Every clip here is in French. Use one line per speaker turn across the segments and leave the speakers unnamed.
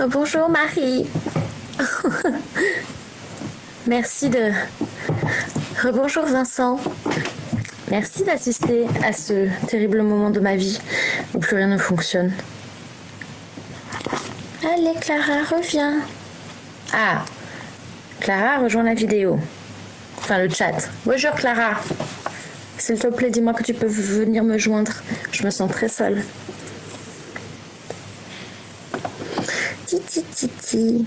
Bonjour Marie. Merci de... Rebonjour Vincent. Merci d'assister à ce terrible moment de ma vie où plus rien ne fonctionne. Allez Clara, reviens. Ah, Clara rejoint la vidéo. Enfin le chat. Bonjour Clara. S'il te plaît, dis-moi que tu peux venir me joindre. Je me sens très seule. Titi titi.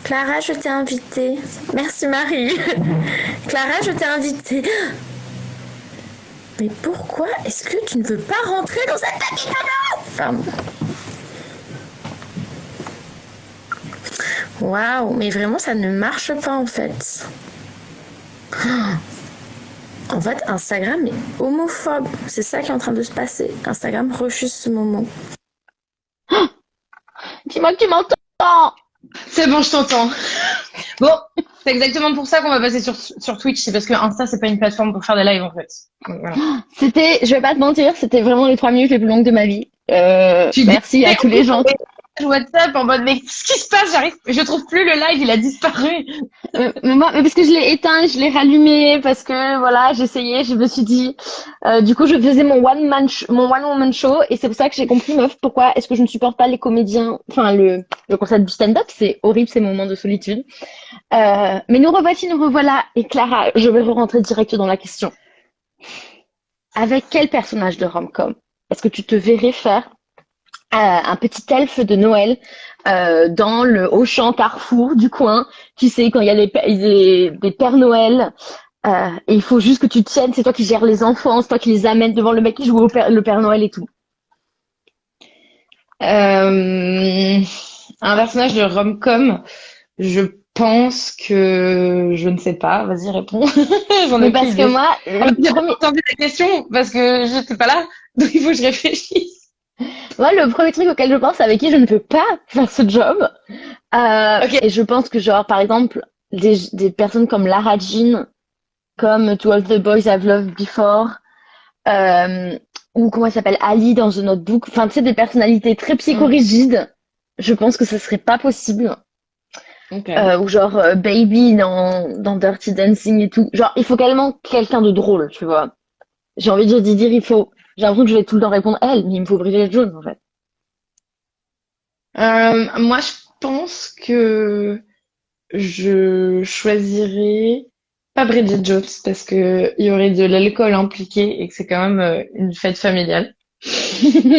Clara, je t'ai invitée. Merci Marie. Clara, je t'ai invitée. Mais pourquoi est-ce que tu ne veux pas rentrer dans cette petite cadeau? Pardon. Waouh, mais vraiment ça ne marche pas en fait. En fait, Instagram est homophobe. C'est ça qui est en train de se passer. Instagram refuse ce moment.
Dis-moi que tu m'entends.
C'est bon, je t'entends. Bon, c'est exactement pour ça qu'on va passer sur Twitch. C'est parce que Insta, c'est pas une plateforme pour faire des lives, en fait. Donc, voilà.
Je vais pas te mentir, c'était vraiment les 3 minutes les plus longues de ma vie.
Tu
Merci
dis-
à tous les gens.
WhatsApp en mode, mais qu'est-ce qui se passe? Je trouve plus le live, il a disparu.
Mais parce que je l'ai éteint, je l'ai rallumé, parce que voilà, j'essayais, je me suis dit, du coup, je faisais mon one woman show, et c'est pour ça que j'ai compris, meuf, pourquoi est-ce que je ne supporte pas les comédiens, enfin le concept du stand-up, c'est horrible ces moments de solitude. Mais nous revoilà, et Clara, je vais rentrer direct dans la question. Avec quel personnage de rom-com est-ce que tu te verrais faire un petit elfe de Noël dans le Auchan Carrefour du coin, tu sais, quand il y a des Pères Noël, et il faut juste que tu tiennes, c'est toi qui gères les enfants, c'est toi qui les amènes devant le mec qui joue le Père Noël et tout.
Un personnage de rom-com, je pense que je ne sais pas. Vas-y, réponds. J'en ai
Mais
aucune
parce que
idée.
moi,
J'ai pas entendu la question parce que j'étais pas là, donc il faut que je réfléchisse.
le premier truc auquel je pense, avec qui je ne peux pas faire ce job,
Ok.
et je pense que genre, par exemple, des personnes comme Lara Jean, comme To All the Boys I've Loved Before, euh, ou comment elle s'appelle, Ali dans The Notebook, enfin, tu sais, des personnalités très psychorigides, je pense que ce serait pas possible.
Ok.
Ou genre Baby dans Dirty Dancing et tout. Genre, il faut carrément quelqu'un de drôle, tu vois. J'ai envie de dire, j'ai l'impression que je vais tout le temps répondre elle, mais il me faut Bridget Jones, en fait.
Moi, je pense que je choisirais pas Bridget Jones parce que il y aurait de l'alcool impliqué et que c'est quand même une fête familiale.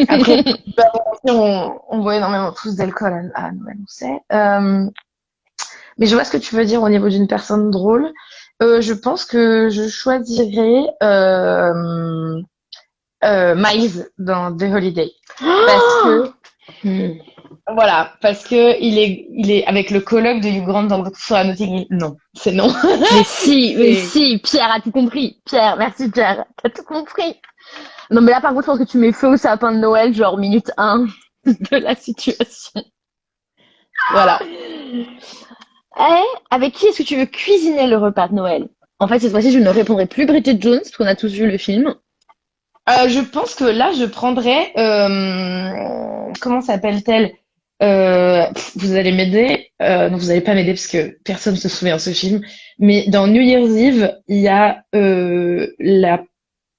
Après, bah, on boit énormément tous d'alcool à Noël, on sait. Mais je vois ce que tu veux dire au niveau d'une personne drôle. Je pense que je choisirais Miles dans The Holiday parce que
Hmm.
voilà, parce que il est avec le colloque de Hugh Grant dans le sur la Notting Hill. Non, c'est non.
Mais
C'est
si, Pierre a tout compris. Pierre, merci Pierre, t'as tout compris. Non, mais là, par contre, je pense que tu mets feu au sapin de Noël, genre minute 1 de la situation.
voilà.
Avec qui est-ce que tu veux cuisiner le repas de Noël? En fait, cette fois-ci, je ne répondrai plus Bridget Jones, parce qu'on a tous vu le film.
Je pense que là, je prendrais comment s'appelle-t-elle? Vous allez m'aider. Non, vous allez pas m'aider parce que personne se souvient de ce film. Mais dans New Year's Eve, il y a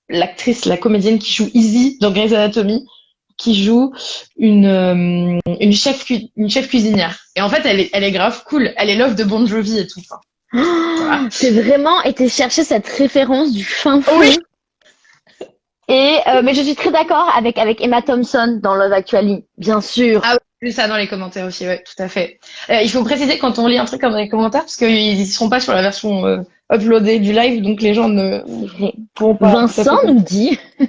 l'actrice, la comédienne qui joue Izzy dans Grey's Anatomy, qui joue une chef cuisinière. Et en fait, elle est grave cool. Elle est love de Bon Jovi et tout. Enfin, voilà.
C'est vraiment été chercher cette référence du fin fond.
Oui.
Et mais je suis très d'accord avec Emma Thompson dans Love Actually, bien sûr.
Ah oui, j'ai vu ça dans les commentaires aussi, ouais, tout à fait. Il faut préciser quand on lit un truc comme dans les commentaires, parce qu'ils seront pas sur la version uploadée du live, donc les gens ne pourront pas.
Vincent nous dit, j'ai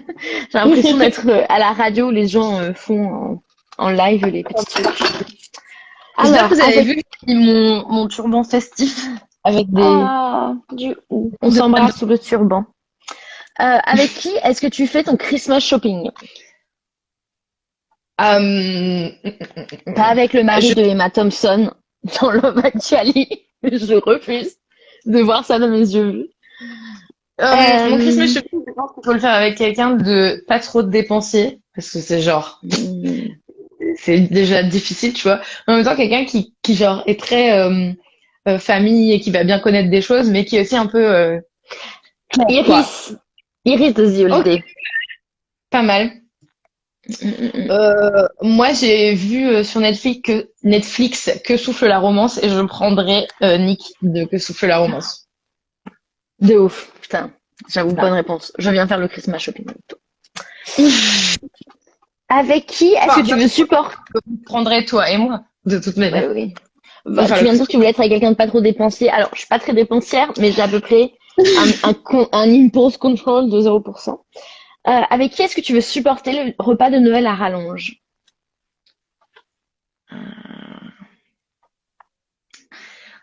l'impression d'être à la radio où les gens font en live les petits trucs.
J'espère
Alors,
que vous avez
avec
vu mon turban festif avec des.
on s'embrasse sous le turban. Avec qui est-ce que tu fais ton Christmas shopping?
Euh,
Pas avec le mari de Emma Thompson dans Love Actually. Je refuse de voir ça dans mes yeux.
Mon Christmas
Euh,
shopping, je pense qu'il faut le faire avec quelqu'un de pas trop dépensier, parce que c'est genre, c'est déjà difficile, tu vois. En même temps, quelqu'un qui genre est très famille et qui va bien connaître des choses, mais qui est aussi un peu clair, quoi.
Iris. Iris de The
Ok,
Holiday.
pas mal.
Mm.
Moi, j'ai vu sur Netflix que souffle la romance et je prendrais Nick de Que souffle la romance.
De ouf. Putain. J'avoue, bonne
Voilà.
réponse. Je viens faire le Christmas shopping avec toi. Avec qui est-ce
Enfin,
que tu veux supporter?
je prendrais toi et moi, de toute manière.
Oui.
Pour
Bah,
faire
tu
le
viens de
plus.
dire que tu voulais être avec quelqu'un de pas trop dépensier. Alors, je suis pas très dépensière, mais j'ai à peu près un impulse control de 0%. Avec qui est-ce que tu veux supporter le repas de Noël à rallonge?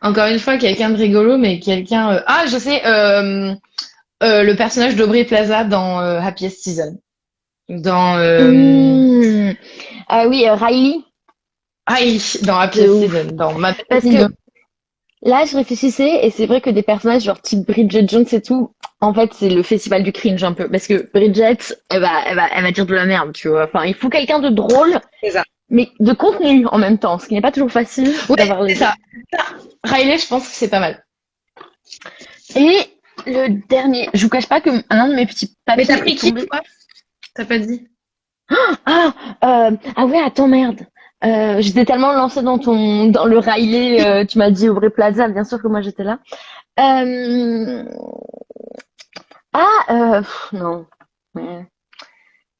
Encore une fois, quelqu'un de rigolo, mais quelqu'un. Ah, je sais, le personnage d'Aubrey Plaza dans Happiest Season. Dans
Mmh. Ah oui, Riley,
Riley, dans
de
Happiest
ouf.
Season, dans Ma
Parce
Petite
que
Nino.
là, je réfléchissais et c'est vrai que des personnages genre type Bridget Jones et tout, en fait, c'est le festival du cringe un peu. Parce que Bridget, elle va dire de la merde, tu vois. Enfin, il faut quelqu'un de drôle,
C'est ça.
mais de contenu en même temps, ce qui n'est pas toujours facile
Ouais,
d'avoir les
c'est
deux.
ça. Riley, je pense que c'est pas mal.
Et le dernier, je vous cache pas que un de mes petits
Mais t'as
papiers
pris
est
qui,
tombé.
toi? T'as pas dit?
Ah, ah ouais, attends, merde. J'étais tellement lancée dans le Riley, tu m'as dit Aubrey Plaza, bien sûr que moi j'étais là. Euh, non. Ouais.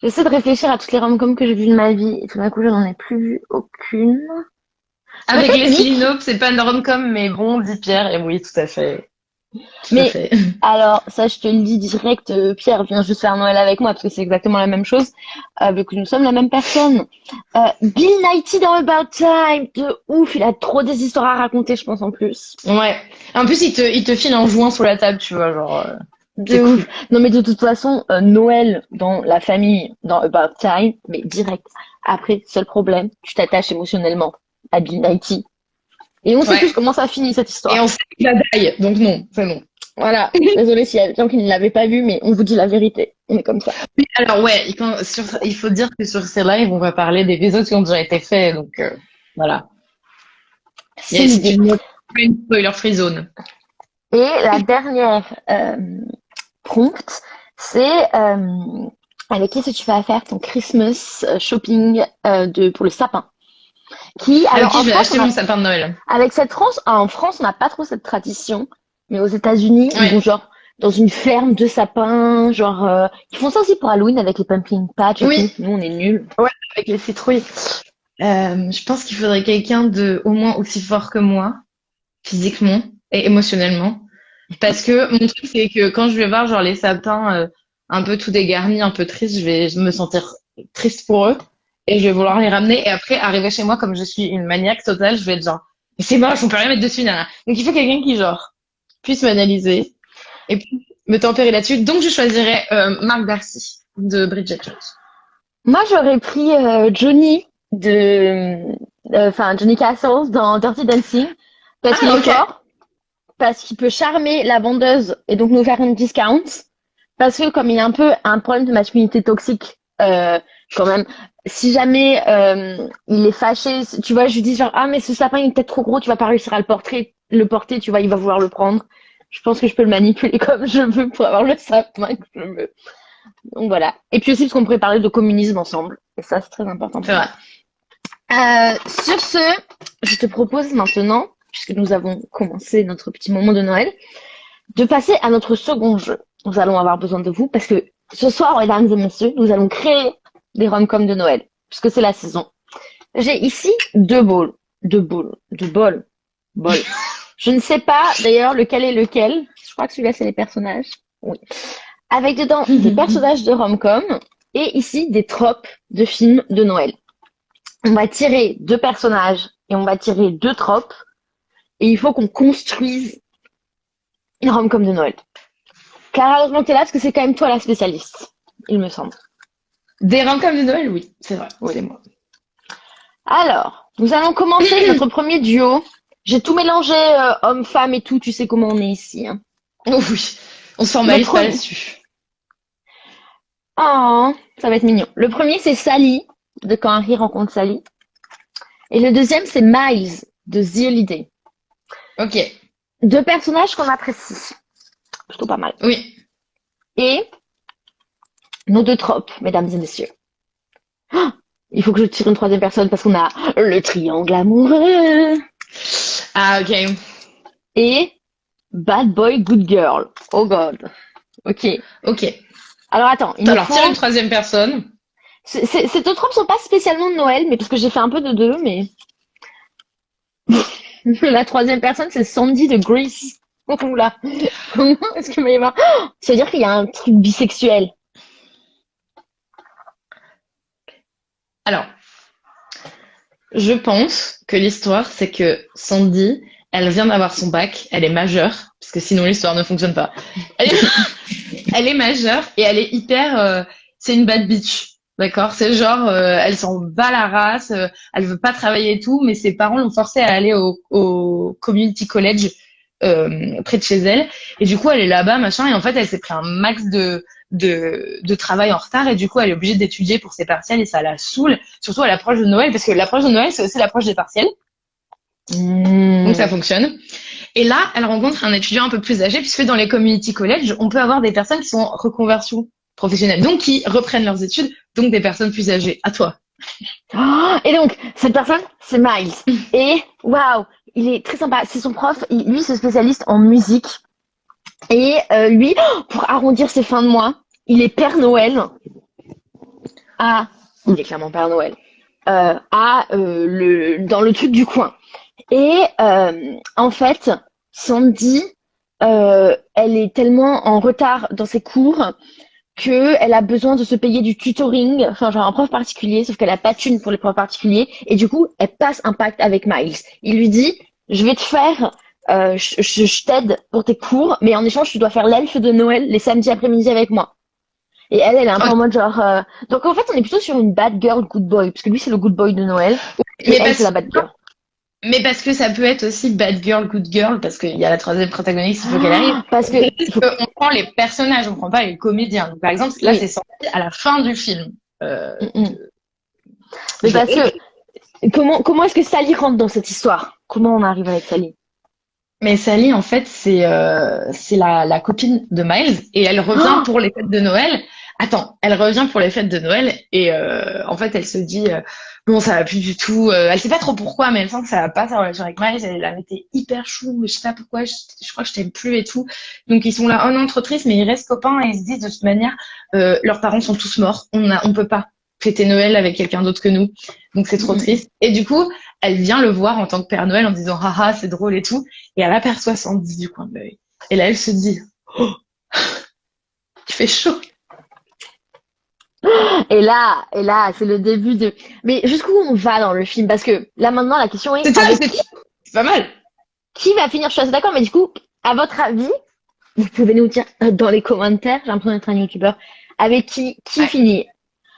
J'essaie de réfléchir à toutes les rom-coms que j'ai vues de ma vie et tout d'un coup je n'en ai plus vu aucune.
Avec
Peut-être
Leslie
Nick,
Knope, c'est pas une rom-com, mais bon, dit Pierre, et oui, tout à fait. Tout à
mais
fait.
alors ça je te le dis direct, Pierre, viens juste faire Noël avec moi parce que c'est exactement la même chose, vu que nous sommes la même personne. Bill Nighy dans About Time, de ouf, il a trop des histoires à raconter, je pense en plus.
Ouais. En plus, il te file un joint sur la table, tu vois, genre,
De
c'est
ouf.
cool.
Non mais de toute façon, Noël dans la famille, dans About Time, mais direct. Après, seul problème, tu t'attaches émotionnellement à Bill Nighy. Et on sait
Ouais.
tous comment ça finit cette
Et on
histoire.
sait qu'il a die, donc non, c'est non.
Voilà. Désolée s'il y a des gens qui ne l'avaient pas vu, mais on vous dit la vérité. On est comme ça.
Oui, alors ouais, il faut dire que sur ces lives, on va parler des épisodes qui ont déjà été faits, donc voilà.
C'est
Yes, tu
l'idée.
une spoiler free zone.
Et la dernière prompt, c'est avec qui est-ce que tu vas faire ton Christmas shopping pour le sapin. Qui,
Avec
alors
qui
en
je vais
France,
acheter mon sapin de Noël.
avec cette France, en France, on n'a pas trop cette tradition, mais aux États-Unis, ils
Ouais.
vont genre dans une ferme de sapins, genre ils font ça aussi pour Halloween avec les pumpkin patch et tout.
Oui,
Nous, on est nuls.
ouais, avec les citrouilles. Je pense qu'il faudrait quelqu'un de au moins aussi fort que moi, physiquement et émotionnellement. Parce que mon truc, c'est que quand je vais voir genre les sapins un peu tout dégarnis, un peu tristes, je vais me sentir triste pour eux et je vais vouloir les ramener. Et après, arriver chez moi, comme je suis une maniaque totale, je vais être genre, mais c'est moche, on peut rien mettre dessus, nana. Donc il faut quelqu'un qui genre puisse m'analyser et puis me tempérer là-dessus. Donc je choisirais Mark Darcy de Bridget Jones.
Moi, j'aurais pris Johnny enfin Johnny Castles dans Dirty Dancing parce qu'il
Ah
est
ok.
fort, parce qu'il peut charmer la vendeuse et donc nous faire une discount, parce que comme il a un peu un problème de masculinité toxique, quand même, si jamais il est fâché, tu vois, je lui dis genre ah mais ce sapin il est peut-être trop gros, tu vas pas réussir à le porter, tu vois, il va vouloir le prendre. Je pense que je peux le manipuler comme je veux pour avoir le sapin que je veux. Donc voilà. Et puis aussi parce qu'on pourrait parler de communisme ensemble. Et ça, c'est très important
C'est
pour moi.
vrai.
Sur ce, je te propose maintenant, puisque nous avons commencé notre petit moment de Noël, de passer à notre second jeu. Nous allons avoir besoin de vous parce que ce soir, mesdames et messieurs, nous allons créer des rom-coms de Noël, puisque c'est la saison. J'ai ici deux bols. Je ne sais pas d'ailleurs lequel est lequel. Je crois que celui-là, c'est les personnages. Oui. Avec dedans des personnages de rom-com et ici des tropes de films de Noël. On va tirer deux personnages et on va tirer deux tropes et il faut qu'on construise une rom-com de Noël. Clara, heureusement que t'es là parce que c'est quand même toi la spécialiste, il me semble.
Des rom-coms de Noël, oui, c'est vrai,
Oui.
c'est moi.
Alors, nous allons commencer notre premier duo. J'ai tout mélangé, homme-femme et tout, tu sais comment on est ici. Hein.
Oh oui. On se
Le
formalise pas
premier.
là-dessus.
Oh, ça va être mignon. Le premier, c'est Sally, de Quand Harry rencontre Sally. Et le deuxième, c'est Miles, de The Holiday.
Ok,
Deux personnages qu'on apprécie. Plutôt pas mal.
oui.
Et nos deux tropes, mesdames et messieurs. Il faut que je tire une troisième personne parce qu'on a le triangle amoureux
Ah, ok.
et Bad Boy, Good Girl. Oh God. Ok.
Ok.
Alors attends, il nous
Alors,
faut.
tire une troisième personne.
Ces deux tropes sont pas spécialement de Noël, mais parce que j'ai fait un peu de deux, mais la troisième personne, c'est Sandy de Grease. Oula. Comment est-ce qu'il va y avoir? Ça veut dire qu'il y a un truc bisexuel.
Alors, je pense que l'histoire, c'est que Sandy, elle vient d'avoir son bac, elle est majeure, parce que sinon l'histoire ne fonctionne pas. Elle est, elle est majeure et elle est hyper, c'est une bad bitch. D'accord? C'est genre, elle s'en bat la race, elle veut pas travailler et tout, mais ses parents l'ont forcée à aller au community college près de chez elle. Et du coup, elle est là-bas, machin, et en fait, elle s'est pris un max de travail en retard, et du coup, elle est obligée d'étudier pour ses partiels, et ça la saoule, surtout à l'approche de Noël, parce que l'approche de Noël, c'est aussi l'approche des partiels, donc ça fonctionne. Et là, elle rencontre un étudiant un peu plus âgé, puisque dans les community college, on peut avoir des personnes qui sont en reconversion professionnelle, donc qui reprennent leurs études, donc des personnes plus âgées. À toi.
Oh, et donc, cette personne, c'est Miles. Et waouh, il est très sympa. C'est son prof. Lui, c'est spécialiste en musique. Et lui, pour arrondir ses fins de mois, il est Père Noël. Ah, il est clairement Père Noël. Dans le truc du coin. Et en fait, Sandy, elle est tellement en retard dans ses cours que elle a besoin de se payer du tutoring, enfin genre un prof particulier, sauf qu'elle a pas de thune pour les profs particuliers, et du coup elle passe un pacte avec Miles. Il lui dit, je vais te faire, je t'aide pour tes cours, mais en échange tu dois faire l'elfe de Noël les samedis après-midi avec moi. Et elle est un peu en mode genre, donc en fait on est plutôt sur une bad girl, good boy, parce que lui c'est le good boy de Noël, et
Mais
elle c'est
parce,
la bad girl.
mais parce que ça peut être aussi bad girl, good girl, parce qu'il y a la troisième protagoniste, il faut qu'elle arrive.
Parce que,
C'est juste qu'on prend les personnages, on prend pas les comédiens. Donc, par exemple, là,
oui,
c'est sorti à la fin du film.
mm, mm. Mais
Je
parce
l'ai écrit.
que, comment est-ce que Sally rentre dans cette histoire? Comment on arrive avec Sally?
Mais Sally, en fait, c'est la copine de Miles et elle revient pour les fêtes de Noël. Attends, elle revient pour les fêtes de Noël et en fait, elle se dit bon, ça va plus du tout. Elle sait pas trop pourquoi, mais elle sent que ça va pas sa relation avec Miles. Elle la mettait hyper chou, mais je sais pas pourquoi. Je crois que je t'aime plus et tout. Donc ils sont là, oh non, trop triste, mais ils restent copains et ils se disent de toute manière, leurs parents sont tous morts. On peut pas fêter Noël avec quelqu'un d'autre que nous. Donc c'est trop triste. Et du coup, elle vient le voir en tant que Père Noël en disant haha, c'est drôle et tout. Et elle aperçoit Sandy du coin de l'œil. Et là, elle se dit, oh, il fait chaud.
Et là, c'est le début de. Mais jusqu'où on va dans le film? Parce que là maintenant, la question est
C'est ça,
avec
c'est pas mal.
qui va finir? Je suis assez d'accord, mais du coup, à votre avis, vous pouvez nous dire dans les commentaires. J'ai l'impression d'être un youtubeur. Avec qui
Ouais.
finit?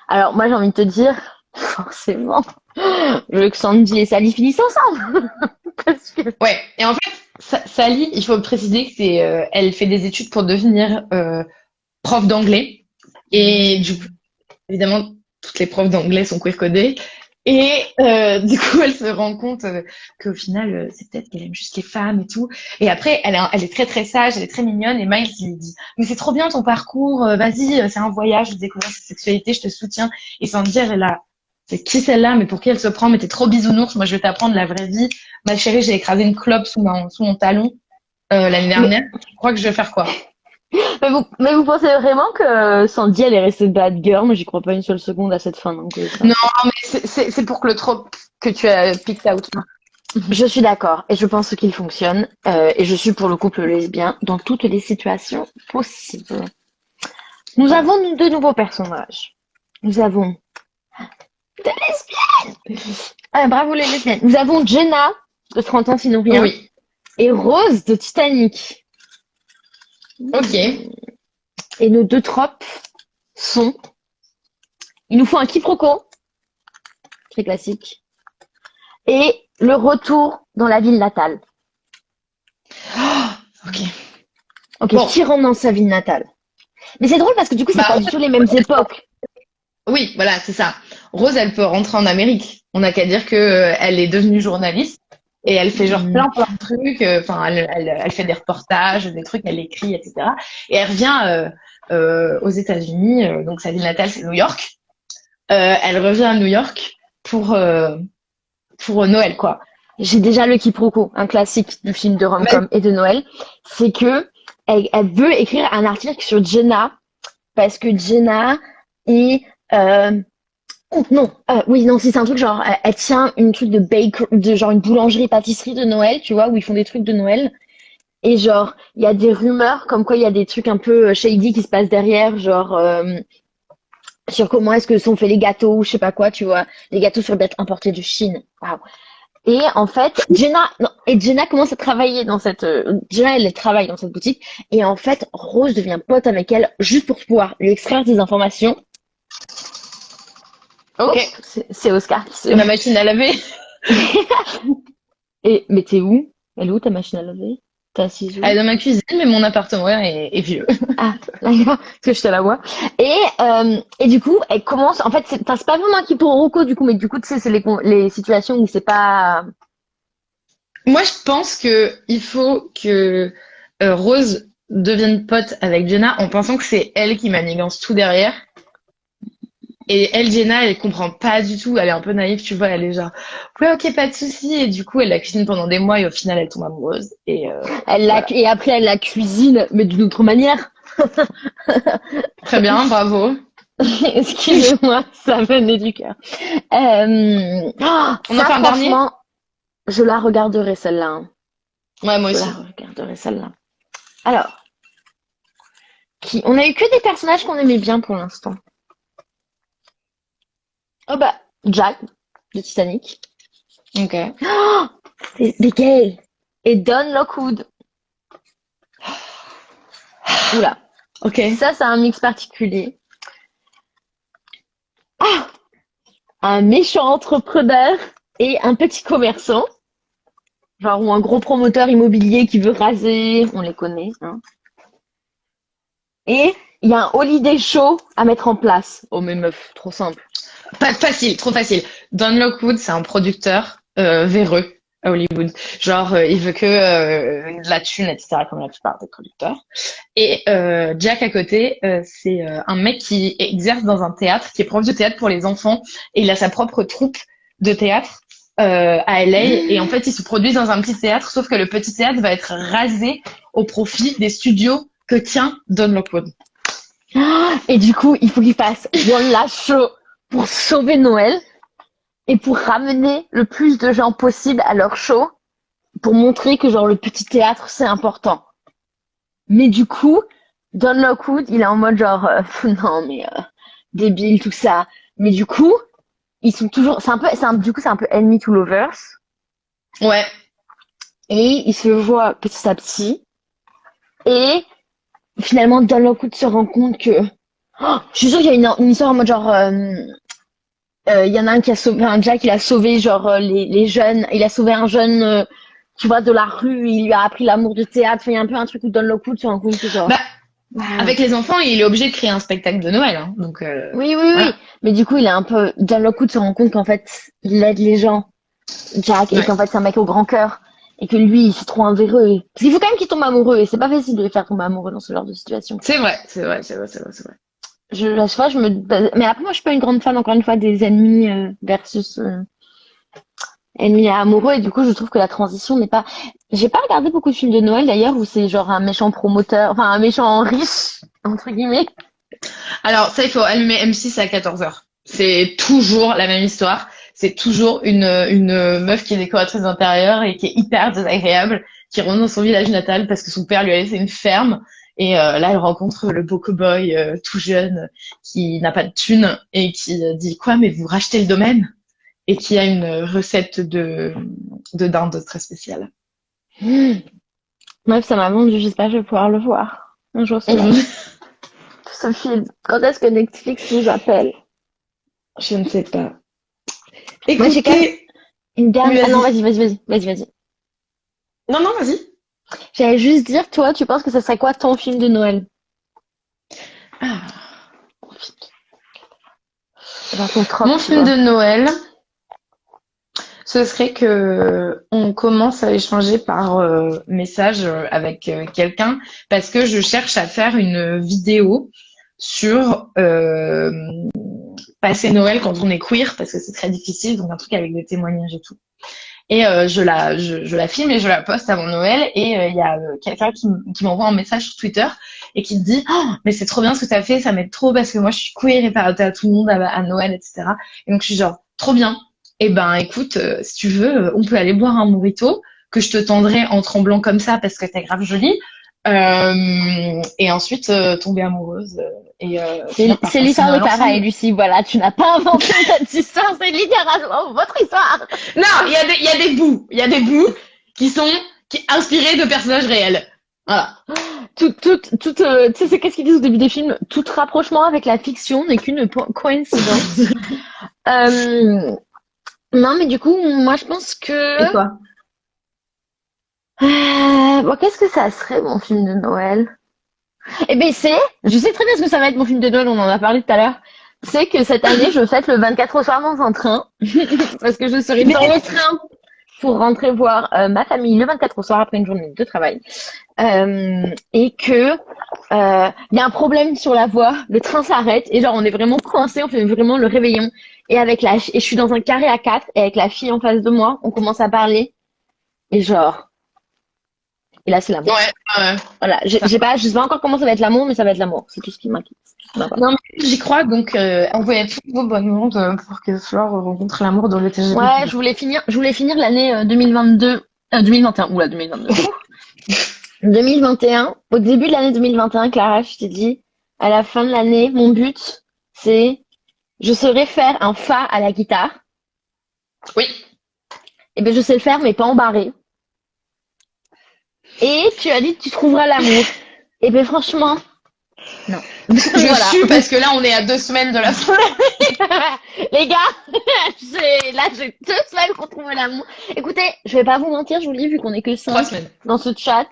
Alors moi, j'ai envie de te dire, forcément, je veux que Sandy et Sally finissent ensemble. Parce que
Ouais. Et en fait, Sally, il faut préciser que elle fait des études pour devenir prof d'anglais. Et du coup, évidemment, toutes les profs d'anglais sont queer codées. Et du coup, elle se rend compte qu'au final, c'est peut-être qu'elle aime juste les femmes et tout. Et après, elle est très très sage, elle est très mignonne. Et Miles lui dit, mais c'est trop bien ton parcours, vas-y, c'est un voyage de découvrir sa sexualité, je te soutiens. Et sans dire, elle a, c'est qui celle-là, mais pour qui elle se prend, mais t'es trop bisounours, moi je vais t'apprendre la vraie vie. Ma chérie, j'ai écrasé une clope sous mon talon l'année
mais,
dernière. Je crois que je vais faire quoi?
mais vous pensez vraiment que Sandy elle est restée bad girl? Moi, j'y crois pas une seule seconde à cette fin. Donc, ça.
Non, mais c'est pour que le trope que tu as picked out.
Je suis d'accord et je pense qu'il fonctionne et je suis pour le couple lesbien dans toutes les situations possibles. Nous avons de nouveaux personnages. Nous avons des lesbiennes. Ah, bravo les lesbiennes. Nous avons Jenna de 30 ans sinon rien
Oui.
et Rose de Titanic.
Ok.
Et nos deux tropes sont, il nous faut un quiproquo, très classique, et le retour dans la ville natale.
Oh, ok.
Ok,
Bon.
qui rentre dans sa ville natale. Mais c'est drôle parce que du coup, c'est
Bah,
pas du tout les mêmes époques.
oui, voilà, c'est ça. Rose, elle peut rentrer en Amérique. On n'a qu'à dire que elle est devenue journaliste et elle fait genre
Hmm.
plein de trucs. Enfin, elle fait des reportages, des trucs, elle écrit, etc. Et elle revient aux États-Unis. Donc sa ville natale, c'est New York. Elle revient à New York pour Noël, quoi.
J'ai déjà le quiproquo, un classique du film de
Mais-
rom-com et de Noël. C'est que elle veut écrire un article sur Jenna parce que Jenna est oh, non, oui, non, si c'est un truc genre, elle tient une truc de de genre une boulangerie-pâtisserie de Noël, tu vois, où ils font des trucs de Noël. Et genre, il y a des rumeurs comme quoi il y a des trucs un peu shady qui se passent derrière, genre, sur comment est-ce que sont faits les gâteaux, ou je sais pas quoi, tu vois. Les gâteaux sur être importés de Chine. Waouh. Et en fait, Jenna commence à travailler dans Jenna, elle travaille dans cette boutique. Et en fait, Rose devient pote avec elle juste pour pouvoir lui extraire des informations.
Ok.
Oh, c'est Oscar qui se...
C'est ma machine à laver.
Mais t'es où? Elle est où ta machine à laver? T'es assise où?
Elle est dans ma cuisine, mais mon appartement est vieux.
Ah, d'accord, parce que je te la vois. Et du coup, elle commence. En fait, c'est pas vraiment un quiproquo du coup, mais du coup, tu sais, c'est les situations où c'est pas.
Moi, je pense que il faut que Rose devienne pote avec Jenna en pensant que c'est elle qui manigance tout derrière. Et elle, Jenna, elle comprend pas du tout. Elle est un peu naïve, tu vois. Elle est genre, ouais, ok, pas de souci. Et du coup, elle la cuisine pendant des mois et au final, elle tombe amoureuse. Et voilà.
Et après, elle la cuisine, mais d'une autre manière.
Très bien, bravo.
Excusez-moi, ça venait du cœur.
On en
Ça,
fait un dernier?
franchement, je la regarderai celle-là, hein.
Ouais, moi
Je la
aussi.
regarderai celle-là. Alors, on a eu que des personnages qu'on aimait bien pour l'instant. Oh bah, Jack de Titanic.
Ok.
C'est Gale et Don Lockwood. Oula,
Ok.
ça c'est un mix particulier. Un méchant entrepreneur et un petit commerçant, genre ou un gros promoteur immobilier qui veut raser, on les connaît, hein. Et il y a un holiday show à mettre en place. Oh mais meuf, trop simple.
Pas facile, trop facile. Don Lockwood, c'est un producteur véreux à Hollywood. Genre, il veut que de la thune, etc., comme la plupart des producteurs. Et Jack à côté, c'est un mec qui exerce dans un théâtre, qui est prof de théâtre pour les enfants, et il a sa propre troupe de théâtre à LA. Et en fait, ils se produisent dans un petit théâtre, sauf que le petit théâtre va être rasé au profit des studios que tient Don Lockwood.
Et du coup, il faut qu'il fasse one last show pour sauver Noël et pour ramener le plus de gens possible à leur show pour montrer que genre le petit théâtre c'est important. Mais du coup, Don Lockwood, il est en mode genre non mais débile tout ça. Mais du coup, ils sont toujours du coup c'est un peu enemy to lovers
Ouais.
et ils se voient petit à petit et finalement Don Lockwood se rend compte que je suis sûre qu'il y a une histoire en mode genre il y en a un qui a sauvé un Jack, il a sauvé genre les jeunes, il a sauvé un jeune tu vois de la rue, il lui a appris l'amour du théâtre, enfin, il y a un peu un truc où Don Lockwood se rend compte que genre
Bah, avec les enfants, il est obligé de créer un spectacle de Noël, hein. Donc
oui,
voilà.
mais du coup il est un peu Don Lockwood se rend compte qu'en fait il aide les gens Jack et
Ouais.
qu'en fait c'est un mec au grand cœur et que lui c'est trop un véreux. Parce qu'il faut quand même qu'il tombe amoureux et c'est pas facile de les faire tomber amoureux dans ce genre de situation.
C'est vrai, c'est vrai, c'est vrai, c'est vrai, c'est vrai.
À chaque fois mais après moi je suis pas une grande fan encore une fois des ennemis versus ennemis amoureux et du coup je trouve que la transition n'est pas. J'ai pas regardé beaucoup de films de Noël d'ailleurs où c'est genre un méchant promoteur, enfin un méchant riche entre guillemets.
Alors, ça, il faut allumer M6 à 14h. C'est toujours la même histoire. C'est toujours une meuf qui est décoratrice d'intérieur et qui est hyper désagréable, qui rentre dans son village natal parce que son père lui a laissé une ferme. Et là, elle rencontre le beau cow-boy tout jeune qui n'a pas de thune et qui dit quoi, mais vous rachetez le domaine? Et qui a une recette de dinde très spéciale.
Bref, ça m'a vendu, j'espère que je vais pouvoir le voir un jour ce film. Quand est-ce que Netflix nous appelle?
Je ne sais pas.
Moi j'ai quand même
Écoutez,
une
oui,
dernière. Ah non,
vas-y.
vas-y.
Non, non, vas-y.
J'allais juste dire, toi, tu penses que ça serait quoi ton film de Noël?
Ah.
Genre ton trop,
Mon
tu
film
vois.
de Noël, ce serait que on commence à échanger par message avec quelqu'un parce que je cherche à faire une vidéo sur passer Noël quand on est queer parce que c'est très difficile, donc un truc avec des témoignages et tout. Et je la filme et je la poste avant Noël et il y a quelqu'un qui m'envoie un message sur Twitter et qui me dit oh, mais c'est trop bien ce que t'as fait, ça m'aide trop parce que moi je suis queer et parler à tout le monde à Noël, etc. Et donc je suis genre trop bien. Et ben écoute, si tu veux, on peut aller boire un mojito que je te tendrai en tremblant comme ça parce que t'es grave jolie. Et ensuite tomber amoureuse finir par
C'est
passer
l'histoire de
Noël
Tara et
ensemble.
Lucie, voilà, tu n'as pas inventé cette histoire, c'est littéralement votre histoire.
Non, il y a des bouts. Il y a des bouts qui sont inspirés de personnages réels. Voilà.
Tu sais, c'est qu'est-ce qu'ils disent au début des films? Tout rapprochement avec la fiction n'est qu'une coïncidence. Euh, non, mais du coup, moi, je pense que...
Et toi?
Bon, qu'est-ce que ça serait, mon film de Noël? Eh ben, je sais très bien ce que ça va être, mon film de Noël, on en a parlé tout à l'heure. C'est que cette année, je fête le 24 au soir dans un train, parce que je serai dans le train pour rentrer voir ma famille le 24 au soir après une journée de travail. Et que il y a un problème sur la voie, le train s'arrête et genre on est vraiment coincé, on fait vraiment le réveillon et je suis dans un carré à 4 et avec la fille en face de moi, on commence à parler et genre et là c'est l'amour.
Ouais.
Voilà, je sais pas encore comment ça va être l'amour, mais ça va être l'amour. C'est tout ce qui m'inquiète. C'est tout ce qui m'importe.
Non, mais j'y crois, donc envoyez tous vos bonnes ondes pour que Flore rencontre l'amour dans le TGV.
Ouais, je voulais finir l'année 2022, 2021, oula 2022. 2021, au début de l'année 2021, Clara, je t'ai dit, à la fin de l'année, mon but, c'est, je saurais faire un fa à la guitare.
Oui.
Et ben, je sais le faire, mais pas en barré. Et tu as dit que tu trouveras l'amour. Et ben, franchement, non.
Je
Voilà.
suis parce que là on est à 2 semaines de la fin.
Les gars, j'ai 2 semaines pour trouver l'amour. Écoutez, je vais pas vous mentir, je vous le dis, vu qu'on est que
3
5
semaines.
dans ce chat,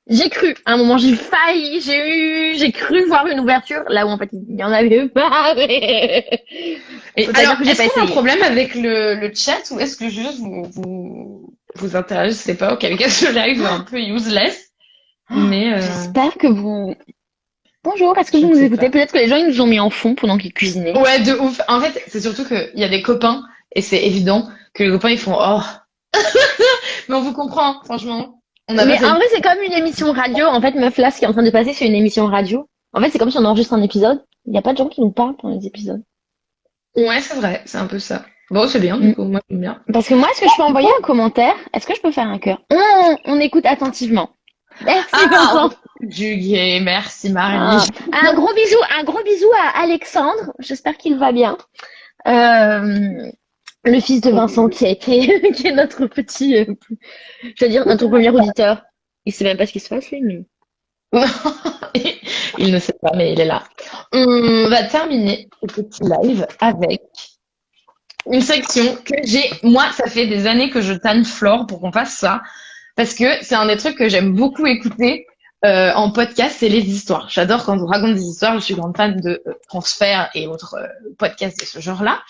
j'ai cru. À un moment, j'ai failli, j'ai cru voir une ouverture, là où en fait, il y en avait pas.
Et
Faut pas
alors,
dire que j'ai
est-ce
pas
qu'il y a un
essayé.
problème avec le chat ou est-ce que juste vous interagissez pas, auquel cas ce live est un peu useless, mais
J'espère que vous... Bonjour, est-ce que
je
vous
ne
nous
sais
écoutez?
pas.
Peut-être que les gens, ils nous ont mis en fond pendant qu'ils cuisinaient.
Ouais, de ouf. En fait, c'est surtout qu'il y a des copains et c'est évident que les copains ils font oh. Mais on vous comprend, franchement. On a
Mais
passé
en
une...
vrai, c'est comme une émission radio. En fait, meuf, là, ce qui est en train de passer, c'est une émission radio. En fait, c'est comme si on enregistre un épisode. Il n'y a pas de gens qui nous parlent pendant les épisodes.
Ouais, c'est vrai, c'est un peu ça. Bon, c'est bien, du
Mm.
coup, moi j'aime bien.
Parce que moi, est-ce que je peux envoyer un commentaire? Est-ce que je peux faire un cœur? On écoute attentivement. Merci,
Ah,
Vincent.
du gay, merci Marie.
Ah, un gros bisou à Alexandre. J'espère qu'il va bien. Le fils de Vincent qui a été, qui est notre petit, je veux dire, notre premier auditeur. Il sait même pas ce qui se passe, lui, mais...
Il ne sait pas, mais il est là. On va terminer ce petit live avec une section que j'ai. Moi, ça fait des années que je tanne Flore pour qu'on fasse ça, parce que c'est un des trucs que j'aime beaucoup écouter en podcast, c'est les histoires. J'adore quand on raconte des histoires. Je suis grande fan de Transfert et autres podcasts de ce genre-là.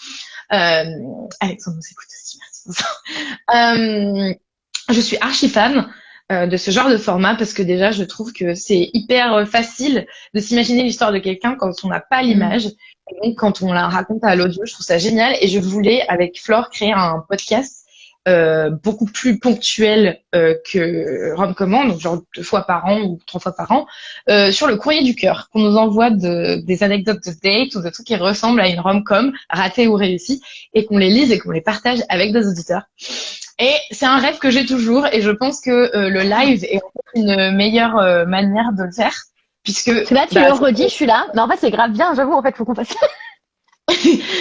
Alexandre nous écoute aussi, merci pour ça. Je suis archi fan de ce genre de format parce que déjà je trouve que c'est hyper facile de s'imaginer l'histoire de quelqu'un quand on n'a pas l'image. Et donc quand on la raconte à l'audio, je trouve ça génial. Et je voulais avec Flore créer un podcast beaucoup plus ponctuel que Rome Commande, donc genre 2 fois par an ou 3 fois par an, sur le courrier du cœur, qu'on nous envoie des anecdotes de date ou de trucs qui ressemblent à une rom-com ratée ou réussie et qu'on les lise et qu'on les partage avec des auditeurs. Et c'est un rêve que j'ai toujours et je pense que le live est en fait une meilleure manière de le faire puisque
Là, tu le redis, je suis là. Mais en fait, c'est grave bien, j'avoue, en fait, faut qu'on fasse.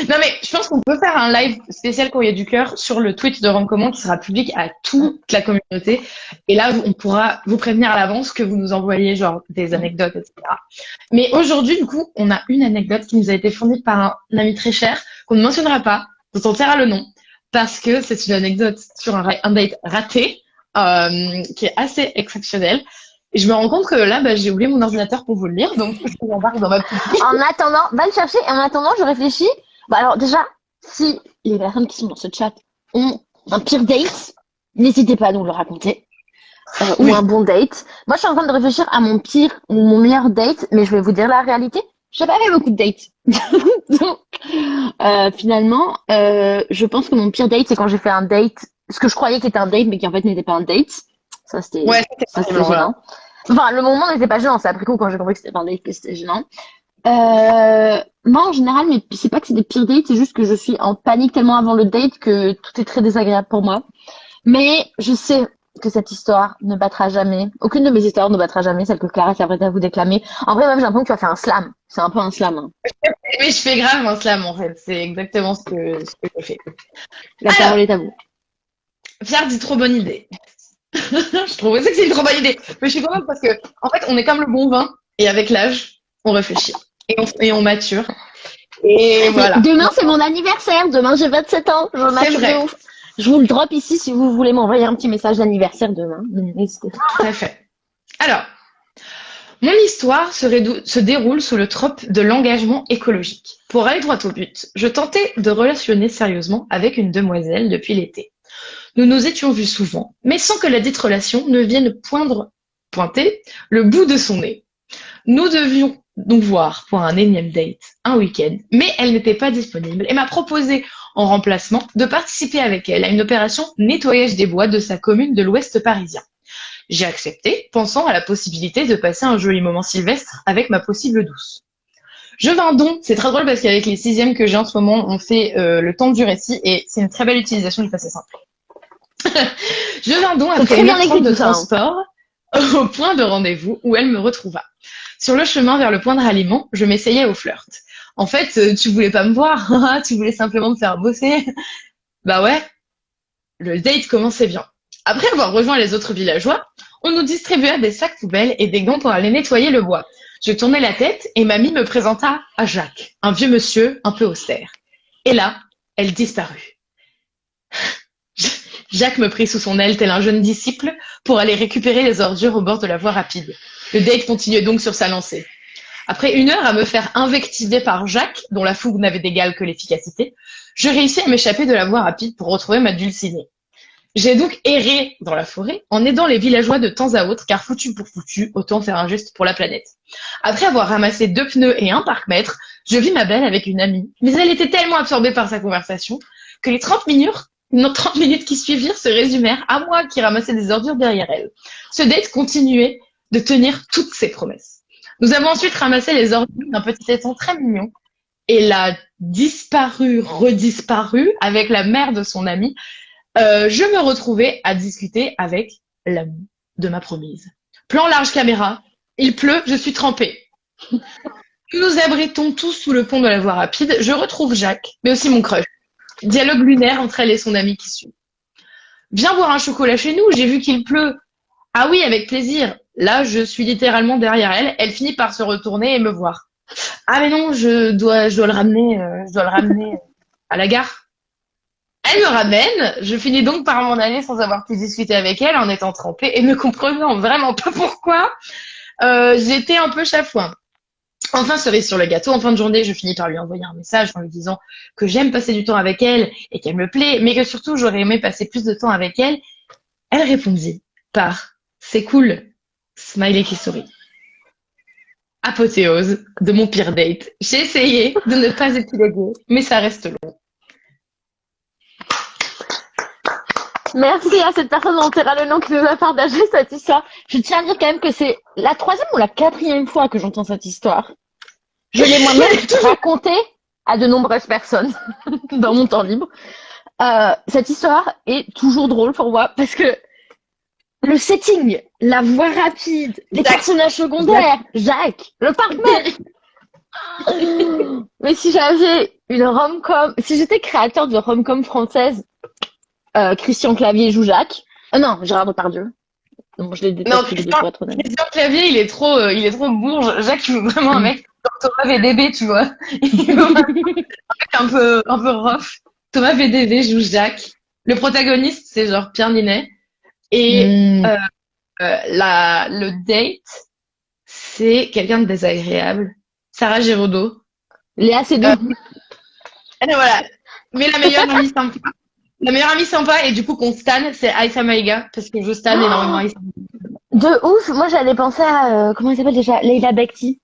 Non mais je pense qu'on peut faire un live spécial Courrier du Cœur sur le Twitch de Romcommand qui sera public à toute la communauté et là on pourra vous prévenir à l'avance que vous nous envoyez genre des anecdotes, etc. Mais aujourd'hui du coup on a une anecdote qui nous a été fournie par un ami très cher qu'on ne mentionnera pas, dont on taira le nom parce que c'est une anecdote sur un date raté qui est assez exceptionnel. Et je me rends compte que là, j'ai oublié mon ordinateur pour vous le lire, donc je vous embarque dans ma petite.
En attendant, va le chercher. Et en attendant, je réfléchis. Bah alors déjà, si les personnes qui sont dans ce chat ont un pire date, n'hésitez pas à nous le raconter. Ou un bon date. Moi, je suis en train de réfléchir à mon pire ou mon meilleur date, mais je vais vous dire la réalité. J'ai pas fait beaucoup de dates. Donc, finalement, je pense que mon pire date, c'est quand j'ai fait un date, ce que je croyais qu'il était un date, mais qui en fait n'était pas un date. Ça, c'était
C'était
gênant. Enfin, le moment n'était pas gênant. C'est après coup, quand j'ai compris que c'était pas un date, que c'était gênant. Moi, en général, mais c'est pas que c'est des pires dates, c'est juste que je suis en panique tellement avant le date que tout est très désagréable pour moi. Mais je sais que cette histoire ne battra jamais. Aucune de mes histoires ne battra jamais celle que Clara s'apprête à vous déclamer. En vrai, même, j'ai l'impression que tu as fait un slam. C'est un peu un slam. Hein.
Mais je fais grave un slam, en fait. C'est exactement ce que je fais.
La parole est à vous.
Pierre dit trop bonne idée. Je trouve aussi que c'est une trop bonne idée. Mais je suis contente parce que, en fait, on est comme le bon vin. Et avec l'âge, on réfléchit. Et on mature. Et voilà.
Demain, c'est mon anniversaire. Demain, j'ai 27 ans. Je mature de ouf. Je vous le drop ici si vous voulez m'envoyer un petit message d'anniversaire demain. N'hésitez pas.
Tout à fait. Alors, mon histoire se déroule sous le trope de l'engagement écologique. Pour aller droit au but, je tentais de relationner sérieusement avec une demoiselle depuis l'été. Nous nous étions vus souvent, mais sans que la dite relation ne vienne pointer le bout de son nez. Nous devions nous voir pour un énième date, un week-end, mais elle n'était pas disponible et m'a proposé en remplacement de participer avec elle à une opération nettoyage des bois de sa commune de l'ouest parisien. J'ai accepté, pensant à la possibilité de passer un joli moment sylvestre avec ma possible douce. Je vins donc, c'est très drôle parce qu'avec les sixièmes que j'ai en ce moment, on fait le temps du récit et c'est une très belle utilisation du passé simple. Je vins donc après une heure de transport au point de rendez-vous où elle me retrouva. Sur le chemin vers le point de ralliement, je m'essayais au flirt. En fait, tu voulais pas me voir, tu voulais simplement me faire bosser. Bah ouais, le date commençait bien. Après avoir rejoint les autres villageois, on nous distribua des sacs poubelles et des gants pour aller nettoyer le bois. Je tournai la tête et mamie me présenta à Jacques, un vieux monsieur un peu austère. Et là, elle disparut. Jacques me prit sous son aile tel un jeune disciple pour aller récupérer les ordures au bord de la voie rapide. Le date continuait donc sur sa lancée. Après une heure à me faire invectiver par Jacques, dont la fougue n'avait d'égal que l'efficacité, je réussis à m'échapper de la voie rapide pour retrouver ma dulcinée. J'ai donc erré dans la forêt en aidant les villageois de temps à autre, car foutu pour foutu, autant faire un geste pour la planète. Après avoir ramassé 2 pneus et un parc-mètre, je vis ma belle avec une amie, mais elle était tellement absorbée par sa conversation que les 30 minutes qui suivirent se résumèrent à moi qui ramassais des ordures derrière elle. Ce date continuait de tenir toutes ses promesses. Nous avons ensuite ramassé les ordures d'un petit étang très mignon et l'a redisparu avec la mère de son ami. Je me retrouvais à discuter avec l'ami de ma promise. Plan large caméra, il pleut, je suis trempée. Nous nous abritons tous sous le pont de la voie rapide. Je retrouve Jacques, mais aussi mon crush. Dialogue lunaire entre elle et son ami qui suit. Viens boire un chocolat chez nous, j'ai vu qu'il pleut. Ah oui, avec plaisir. Là, je suis littéralement derrière elle. Elle finit par se retourner et me voir. Ah mais non, je dois le ramener à la gare. Elle me ramène, je finis donc par m'en aller sans avoir pu discuter avec elle en étant trempée et ne comprenant vraiment pas pourquoi. J'étais un peu chafouin. Enfin, cerise sur le gâteau, en fin de journée, je finis par lui envoyer un message en lui disant que j'aime passer du temps avec elle et qu'elle me plaît, mais que surtout j'aurais aimé passer plus de temps avec elle. Elle répondit par « c'est cool », smiley qui sourit. Apothéose de mon pire date. J'ai essayé de ne pas épiloguer, mais ça reste long.
Merci à cette personne dont tu le nom qui nous a partagé cette histoire. Je tiens à dire quand même que c'est la 3e ou la 4e fois que j'entends cette histoire. Je l'ai moi-même racontée à de nombreuses personnes dans mon temps libre. Cette histoire est toujours drôle pour moi parce que le setting, la voix rapide, les personnages secondaires, Jacques, le partenaire. Mais si j'avais une rom-com, si j'étais créateur de rom-com française, Christian Clavier joue Jacques. Non, Gérard Depardieu. Non, je l'ai détesté pour être honnête.
Christian Clavier, il est trop bourge. Jacques, il veut vraiment un mec comme Thomas VDB, tu vois. Il veut un mec un peu rough. Thomas VDB joue Jacques. Le protagoniste, c'est genre Pierre Ninet. Et
Hmm.
le date, c'est quelqu'un de désagréable. Sarah Giraudot.
Léa, c'est
Euh,
doux.
et voilà. Mais la meilleure amie sympa. La meilleure amie sympa et du coup qu'on stan, c'est Aïssa Maïga parce que je stan énormément Aïssa.
De ouf. Moi, j'allais penser à, comment elle s'appelle déjà? Leila Bekti.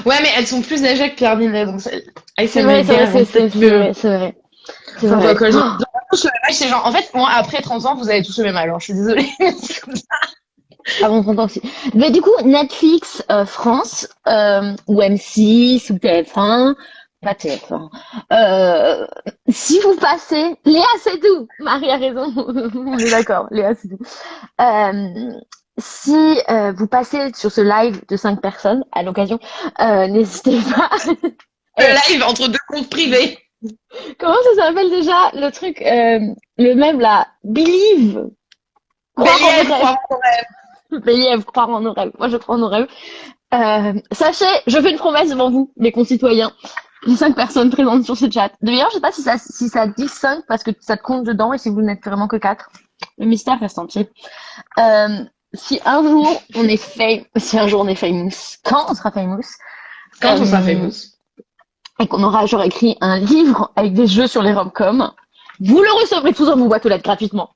Ouais, mais elles sont plus âgées que Pierre Ninet, donc Aïssa
C'est vrai, c'est
Maïga,
vrai,
elles vont
c'est
peut-être mieux.
vrai, c'est vrai. C'est
Enfin, quoi,
vrai.
quoi, ils ont tous le même âge, c'est genre, en fait, moi, après 30 ans, vous avez tous le même âge, alors je suis désolée. Mais c'est comme ça.
Avant 30 ans aussi. Mais du coup, Netflix France, ou M6, ou TF1, pas TF1. Si vous passez, Léa Seydoux, Marie a raison, on est d'accord, Léa Seydoux. Euh, si vous passez sur ce live de 5 personnes, à l'occasion, n'hésitez pas. Eh,
Le live entre deux comptes privés.
comment ça s'appelle déjà le truc, le même là, Believe, croire en nos
Béliève,
rêves.
croire.
Believe, croire en nos rêves. Moi, je crois en nos rêves. Sachez, je fais une promesse devant vous, mes concitoyens, les 5 personnes présentes sur ce chat. D'ailleurs, je sais pas si ça dit 5 parce que ça te compte dedans et si vous n'êtes vraiment que 4. Le mystère reste entier. Euh, si un jour si un jour on est famous, quand on sera famous,
Quand on sera
euh,
famous.
et qu'on aura genre écrit un livre avec des jeux sur les rom-coms, vous le recevrez tous dans vos boîtes aux lettres gratuitement.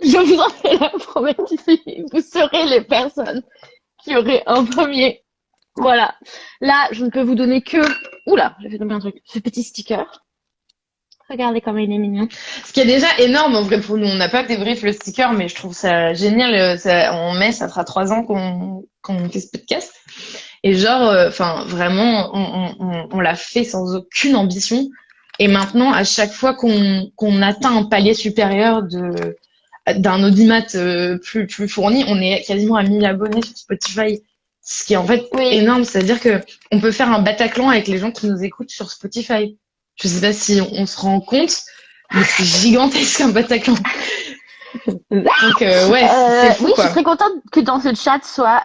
Je vous en fais la promesse ici. Vous serez les personnes qui auraient un premier. Voilà. Là, je ne peux vous donner que... Oula, j'ai fait tomber un truc. Ce petit sticker. Regardez comme il est mignon.
Ce qui est déjà énorme, en vrai, pour nous. On n'a pas débrief le sticker, mais je trouve ça génial. En mai, ça fera 3 ans qu'on fait ce podcast. Et genre, enfin, vraiment, on l'a fait sans aucune ambition. Et maintenant, à chaque fois qu'on atteint un palier supérieur d'un audimat plus fourni, on est quasiment à 1000 abonnés sur Spotify. Ce qui est en fait
Oui.
énorme, c'est-à-dire que on peut faire un Bataclan avec les gens qui nous écoutent sur Spotify. Je sais pas si on se rend compte, mais c'est gigantesque un Bataclan. Donc ouais, c'est fou
Oui, je suis
quoi.
très contente que dans ce chat soit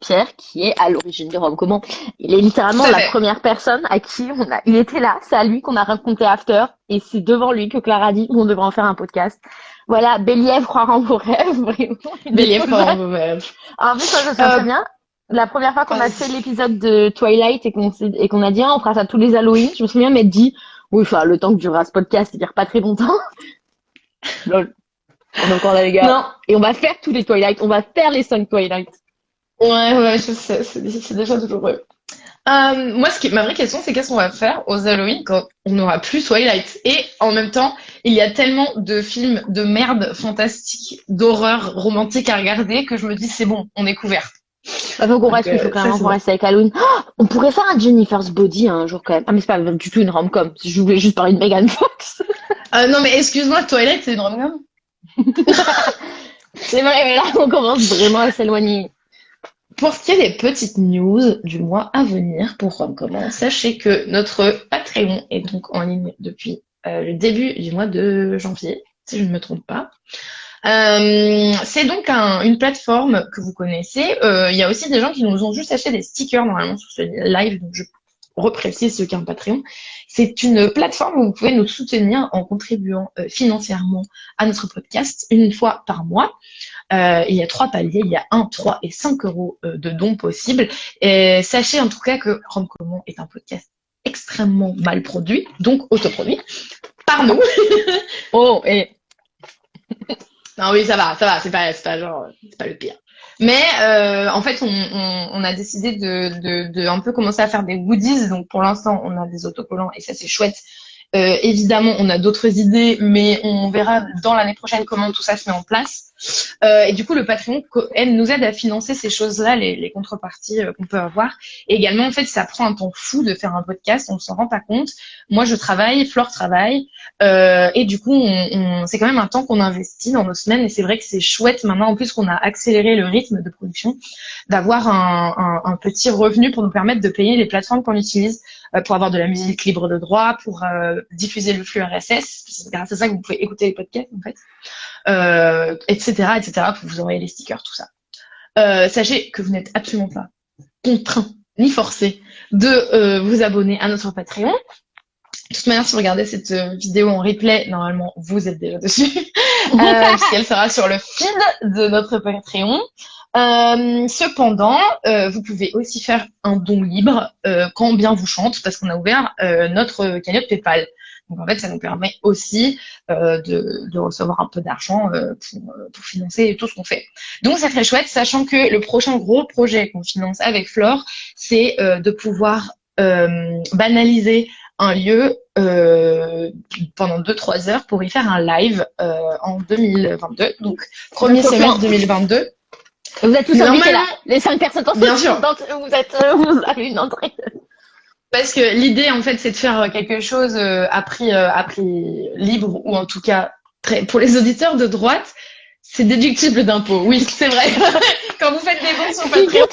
Pierre, qui est à l'origine du rom-comment. Il est
Tout
littéralement
à
la
fait.
première personne à qui il était là, c'est à lui qu'on a raconté After, et c'est devant lui que Clara a dit on devrait en faire un podcast. Voilà, Béliève, croire en vos rêves, vraiment. Une
Bélier fort.
découverte. En plus, moi, je me souviens
Euh,
très bien. La première fois qu'on a fait
vas-y.
l'épisode de Twilight et qu'on a dit, ah, on fera ça tous les Halloween, je me souviens m'être dit, oui, enfin, le temps que durera ce podcast, c'est-à-dire pas très longtemps. Lol. On est encore là, les gars.
Non.
Et on va faire tous les Twilight. On va faire les 5 Twilight.
Ouais, je sais, c'est déjà toujours vrai. Moi, ma vraie question, c'est qu'est-ce qu'on va faire aux Halloween quand on n'aura plus Twilight? Et en même temps, il y a tellement de films de merde fantastiques, d'horreur romantique à regarder que je me dis, c'est bon, on est couvert.
Bah, faut qu'on
Donc,
reste, il faut
ça,
clairement
c'est
qu'on
bon.
reste avec Halloween. Oh, on pourrait faire un Jennifer's Body un jour quand même. Ah, mais c'est pas du tout une rom-com. Je voulais juste parler de Megan Fox.
Non, mais excuse-moi, Twilight, c'est une rom-com?
C'est vrai, mais là, on commence vraiment à s'éloigner.
Pour ce qui est des petites news du mois à venir pour Rom-Comment, sachez que notre Patreon est donc en ligne depuis le début du mois de janvier, si je ne me trompe pas. C'est donc une plateforme que vous connaissez. Il y a aussi des gens qui nous ont juste acheté des stickers normalement sur ce live, donc je reprécise ce qu'est un Patreon. C'est une plateforme où vous pouvez nous soutenir en contribuant financièrement à notre podcast une fois par mois. Il y a 3 paliers, il y a 1, 3 et 5 euros de dons possibles. Et sachez en tout cas que Rom-Comment est un podcast extrêmement mal produit, donc autoproduit, par nous.
Oh, et
Non oui, ça va, c'est pas le pire. Mais en fait, on a décidé de un peu commencer à faire des goodies. Donc pour l'instant, on a des autocollants et ça c'est chouette. Évidemment, on a d'autres idées, mais on verra dans l'année prochaine comment tout ça se met en place. Et du coup, le Patreon nous aide à financer ces choses-là, les contreparties qu'on peut avoir. Et également, en fait, ça prend un temps fou de faire un podcast, on ne s'en rend pas compte. Moi, je travaille, Flore travaille, et du coup, c'est quand même un temps qu'on investit dans nos semaines. Et c'est vrai que c'est chouette maintenant, en plus qu'on a accéléré le rythme de production, d'avoir un petit revenu pour nous permettre de payer les plateformes qu'on utilise pour avoir de la musique libre de droit, pour diffuser le flux RSS. C'est grâce à ça que vous pouvez écouter les podcasts, en fait. Etc., pour vous envoyer les stickers, tout ça. Sachez que vous n'êtes absolument pas contraint ni forcé de vous abonner à notre Patreon. De toute manière, si vous regardez cette vidéo en replay, normalement, vous êtes déjà dessus, puisqu'elle sera sur le feed de notre Patreon. Cependant, vous pouvez aussi faire un don libre quand bien vous chante, parce qu'on a ouvert notre cagnotte PayPal. Donc en fait, ça nous permet aussi de recevoir un peu d'argent pour financer tout ce qu'on fait. Donc c'est très chouette, sachant que le prochain gros projet qu'on finance avec Flore, c'est de pouvoir banaliser un lieu pendant 2-3 heures pour y faire un live en 2022. Donc premier semestre 2022.
Vous êtes tous
Normalement-
invités là. Les 5 personnes
Bien sûr.
vous avez une entrée.
Parce que l'idée, en fait, c'est de faire quelque chose à prix libre, ou en tout cas, pour les auditeurs de droite, c'est déductible d'impôts. Oui, c'est vrai. Quand vous faites des bons sur Patreon.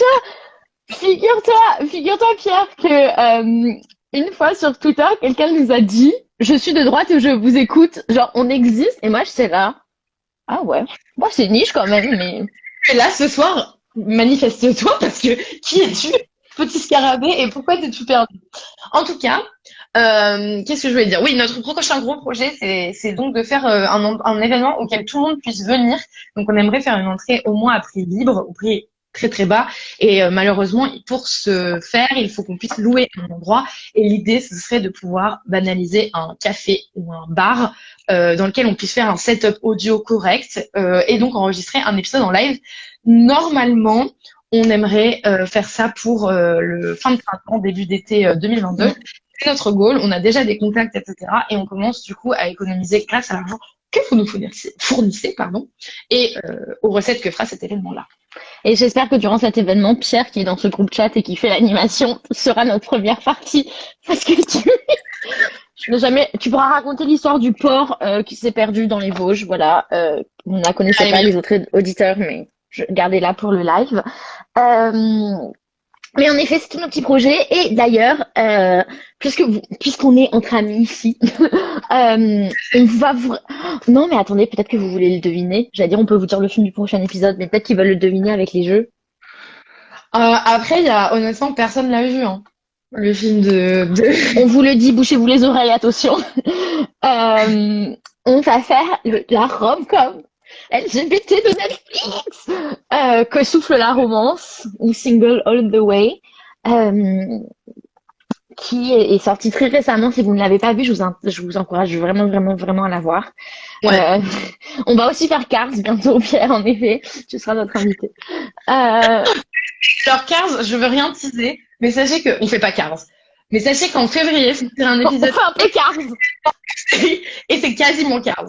Figure-toi, Pierre, que une fois sur Twitter, quelqu'un nous a dit « Je suis de droite et je vous écoute. » Genre, on existe. Et moi, je sais là. Ah ouais. Bon, c'est niche quand même, mais...
Et là, ce soir, manifeste-toi, parce que qui es-tu, petit scarabée, et pourquoi t'es-tu perdu? En tout cas, qu'est-ce que je voulais dire? Oui, notre prochain gros projet, c'est donc de faire un événement auquel tout le monde puisse venir. Donc, on aimerait faire une entrée au moins à prix libre, au prix très très bas. Et malheureusement, pour ce faire, il faut qu'on puisse louer un endroit. Et l'idée, ce serait de pouvoir banaliser un café ou un bar dans lequel on puisse faire un setup audio correct et donc enregistrer un épisode en live. Normalement, on aimerait faire ça pour le fin de printemps, début d'été 2022. C'est notre goal. On a déjà des contacts, etc. Et on commence du coup à économiser grâce à l'argent que vous nous fournissez, et aux recettes que fera cet événement-là.
Et j'espère que durant cet événement, Pierre, qui est dans ce groupe chat et qui fait l'animation, sera notre première partie. Parce que tu pourras raconter l'histoire du porc qui s'est perdu dans les Vosges. Voilà. On ne connaissait pas les autres auditeurs, mais gardez-la pour le live. Mais en effet, c'est tout notre petit projet. Et d'ailleurs, puisqu'on est entre amis ici, on va vous... Non, mais attendez, peut-être que vous voulez le deviner. J'allais dire, on peut vous dire le film du prochain épisode, mais peut-être qu'ils veulent le deviner avec les jeux.
Après, honnêtement, personne l'a vu, hein. Le film de...
On vous le dit, bouchez-vous les oreilles, attention. On va faire la rom-com LGBT de Netflix que souffle la romance, ou Single All the Way, qui est sorti très récemment. Si vous ne l'avez pas vu, je vous encourage vraiment à la voir.
Ouais.
On va aussi faire Cars bientôt, Pierre, en effet. Tu seras notre invité.
Alors Cars, je veux rien teaser, mais sachez que on fait pas Cars. Mais sachez qu'en février, c'est un épisode.
On fait un peu Cars.
Et c'est quasiment Cars.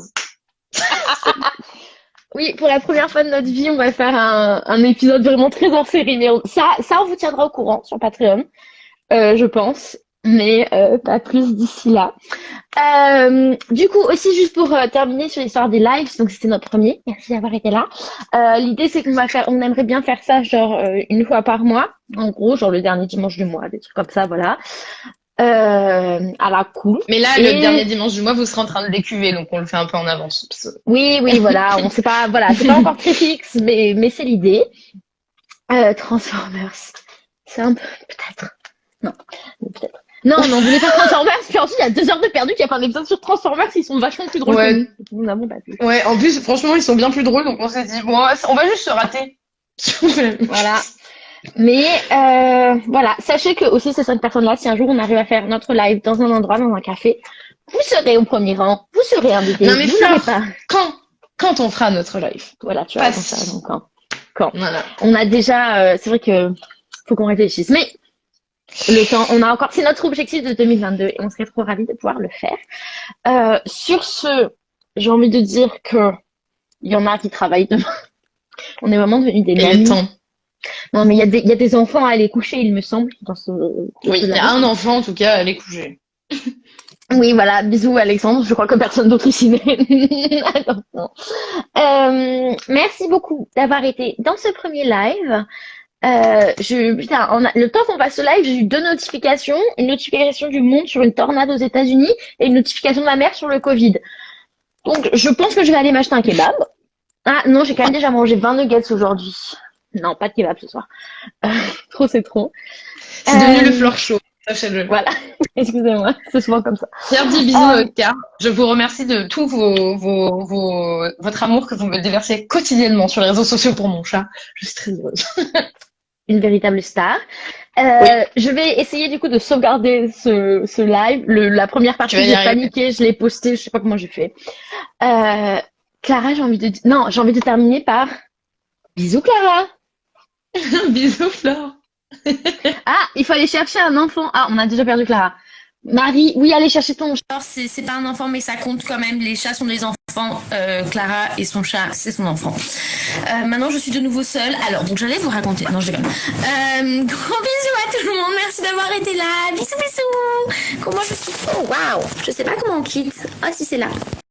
Oui, pour la première fois de notre vie, on va faire un épisode vraiment très hors série. Mais ça, on vous tiendra au courant sur Patreon, je pense. Mais pas plus d'ici là. Du coup, aussi juste pour terminer sur l'histoire des lives, donc c'était notre premier. Merci d'avoir été là. L'idée c'est on aimerait bien faire ça genre une fois par mois, en gros, genre le dernier dimanche du mois, des trucs comme ça, voilà. À la cool.
Mais là, le dernier dimanche du mois, vous serez en train de décuver, donc on le fait un peu en avance.
Oui, voilà, on sait pas, voilà, c'est pas encore très fixe, mais c'est l'idée. Transformers, c'est un peu, peut-être. Non, peut-être. Non, on voulait faire Transformers, puis ensuite il y a 2 heures de perdu qui a fait un épisode sur Transformers, ils sont vachement plus drôles que nous. Nous n'avons pas pu.
Ouais, en plus, franchement, ils sont bien plus drôles, donc on s'est dit, bon, on va juste se rater.
Voilà. Mais voilà, sachez que aussi ces 5 personnes-là, si un jour on arrive à faire notre live dans un endroit, dans un café, vous serez au premier rang, vous serez invités.
Non mais
vous
Flore,
pas...
quand on fera notre live.
Voilà, tu vois, ça, donc quand.
Voilà.
On a déjà, c'est vrai que faut qu'on réfléchisse, mais le temps, on a encore, c'est notre objectif de 2022 et on serait trop ravis de pouvoir le faire. Sur ce, j'ai envie de dire que il y en a qui travaillent demain. On est vraiment devenus des
Et le temps.
Non, mais il y a des enfants à aller coucher, il me semble, dans ce.
Oui, il y a un enfant en tout cas à aller coucher.
Oui, voilà, bisous Alexandre, je crois que personne d'autre ici n'est. Merci beaucoup d'avoir été dans ce premier live. Le temps qu'on passe au live, j'ai eu 2 notifications, une notification du monde sur une tornade aux États-Unis et une notification de ma mère sur le Covid. Donc, je pense que je vais aller m'acheter un kebab. Ah non, j'ai quand même déjà mangé 20 nuggets aujourd'hui. Non, pas de kebab ce soir. Trop, c'est trop.
C'est devenu le Flore Show. Sachez-le.
Voilà, excusez-moi, c'est souvent comme ça.
Bienvenue, bisous Oscar. Je vous remercie de tout votre amour que vous me déversez quotidiennement sur les réseaux sociaux pour mon chat. Je suis très heureuse.
Une véritable star.
Oui.
Je vais essayer du coup de sauvegarder ce live. La première partie,
Tu vas y
j'ai
arriver.
paniqué, je l'ai posté, je sais pas comment j'ai fait. Clara, j'ai envie de terminer par bisous Clara.
Bisous Flore.
Ah, il faut aller chercher un enfant. Ah, on a déjà perdu Clara. Marie, oui, allez chercher ton chat.
Alors, c'est pas un enfant, mais ça compte quand même. Les chats sont des enfants. Clara et son chat, c'est son enfant. Maintenant, je suis de nouveau seule. Alors, donc j'allais vous raconter. Non, je déconne. Gros bisous à tout le monde. Merci d'avoir été là. Bisous, bisous. Comment je suis. Oh, waouh. Je sais pas comment on quitte. Ah, si, c'est là.